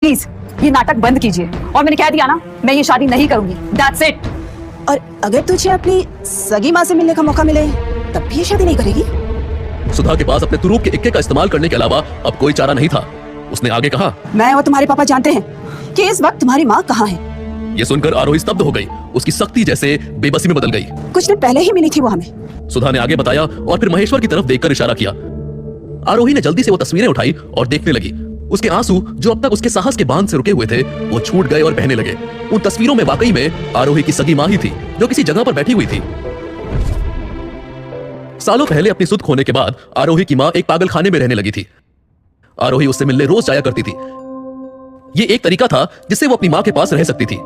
Please ये नाटक बंद कीजिए और मैंने कह दिया ना, मैं ये शादी नहीं करूंगी। That's it. और अगर तुझे अपनी सगी माँ से मिलने का मौका मिले तब भी ये शादी नहीं करेगी? सुधा के पास अपने तुरूप के इक्के का इस्तेमाल करने के अलावा अब कोई चारा नहीं था। उसने आगे कहा, मैं और तुम्हारे पापा जानते हैं कि इस वक्त तुम्हारी माँ कहाँ है। ये सुनकर आरोही स्तब्ध हो गई। उसकी सख्ती जैसे बेबसी में बदल गई। कुछ दिन पहले ही मिली थी वो हमें। सुधा ने आगे बताया और फिर महेश्वर की तरफ देखकर इशारा किया। आरोही ने जल्दी से वो तस्वीरें उठाई और देखने लगी। उसके आंसू जो अब तक उसके साहस के बांध से रुके हुए थे वो छूट गए और बहने लगे। उन तस्वीरों में वाकई में आरोही की सगी माँ ही थी जो किसी जगह पर बैठी हुई थी। सालों पहले अपनी सुध खोने के बाद आरोही की माँ एक पागल खाने में रहने लगी थी। आरोही उससे मिलने रोज जाया करती थी। ये एक तरीका था जिससे वो अपनी माँ के पास रह सकती थी।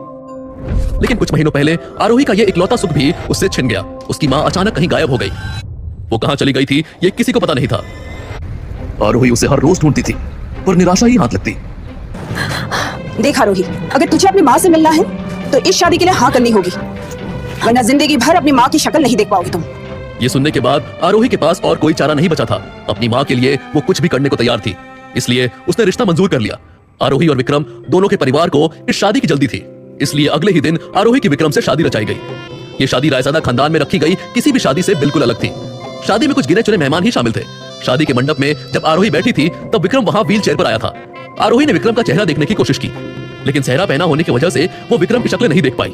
लेकिन कुछ महीनों पहले आरोही का ये इकलौता सुख भी उससे छिन गया। उसकी माँ अचानक कहीं गायब हो गई। वो कहां चली गई थी ये किसी को पता नहीं था। आरोही उसे हर रोज ढूंढती थी पर निराशा ही हाथ लगती। देख आरोही, अगर तुझे अपनी माँ से मिलना है तो इस शादी के लिए हाँ करनी होगी, वरना जिंदगी भर अपनी माँ की शक्ल नहीं देख पाओगे तुम। ये सुनने के बाद आरोही के पास और कोई चारा नहीं बचा था। अपनी माँ के लिए वो कुछ भी करने को तैयार थी, इसलिए उसने रिश्ता मंजूर कर लिया। आरोही और विक्रम दोनों के परिवार को इस शादी की जल्दी थी, इसलिए अगले ही दिन आरोही की विक्रम से शादी रचाई गई। ये शादी रायजादा खानदान में रखी गई किसी भी शादी से बिल्कुल अलग थी। शादी में कुछ गिने चुने मेहमान ही शामिल थे। शादी के मंडप में जब आरोही बैठी थी तब विक्रम वहां व्हील चेयर पर आया था। आरोही ने विक्रम का चेहरा देखने की कोशिश की, लेकिन सेहरा पहना होने की वजह से वो विक्रम की शक्ल नहीं देख पाई।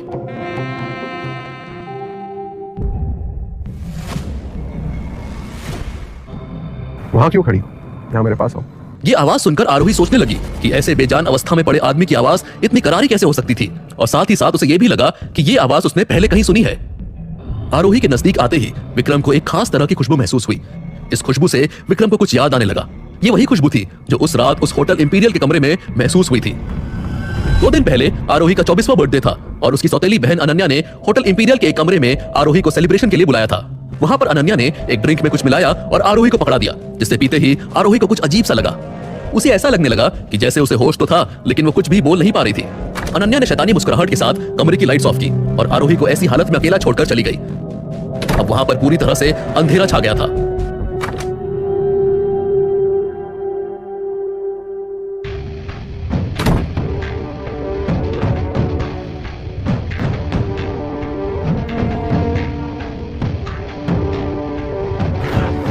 वहां क्यों खड़ी हो? यहाँ मेरे पास आओ। ये आवाज सुनकर आरोही सोचने लगी कि ऐसे बेजान अवस्था में पड़े आदमी की आवाज इतनी करारी कैसे हो सकती थी, और साथ ही साथ उसे यह भी लगा कि ये आवाज उसने पहले कहीं सुनी है। आरोही के नजदीक आते ही विक्रम को एक खास तरह की खुशबू महसूस हुई। इस खुशबू से विक्रम को कुछ याद आने लगा। ये वही खुशबू थी जो उस रात उस होटल इंपीरियल के कमरे में महसूस हुई थी। 2 दिन पहले आरोही का 24वां बर्थडे था और उसकी सौतेली बहन अनन्या ने होटल इंपीरियल के एक कमरे में आरोही को सेलिब्रेशन के लिए बुलाया था। वहां पर अनन्या ने एक ड्रिंक में कुछ मिलाया और आरोही को पकड़ा दिया, जिससे पीते ही आरोही को कुछ अजीब सा लगा। उसे ऐसा लगने लगा कि जैसे उसे होश तो था लेकिन वो कुछ भी बोल नहीं पा रही थी। अनन्या ने शैतानी मुस्कुराहट के साथ कमरे की लाइट्स ऑफ की और आरोही को ऐसी हालत में अकेला छोड़कर चली गई। अब वहां पर पूरी तरह से अंधेरा छा गया था।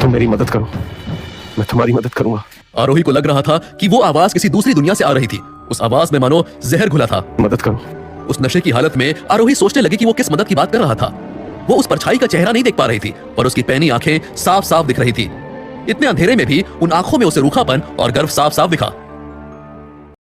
तुम मेरी मदद करो, मैं तुम्हारी मदद करूंगा। आरोही को लग रहा था कि वो आवाज किसी दूसरी दुनिया से आ रही थी। उस आवाज में मानो जहर घुला था। मदद करो। उस नशे की हालत में आरोही सोचने लगी कि वो किस मदद की बात कर रहा था। वो उस परछाई का चेहरा नहीं देख पा रही थी, पर उसकी पैनी आंखें साफ साफ दिख रही थी। इतने अंधेरे में भी उन आंखों में उसे रूखापन और गर्व साफ साफ दिखा।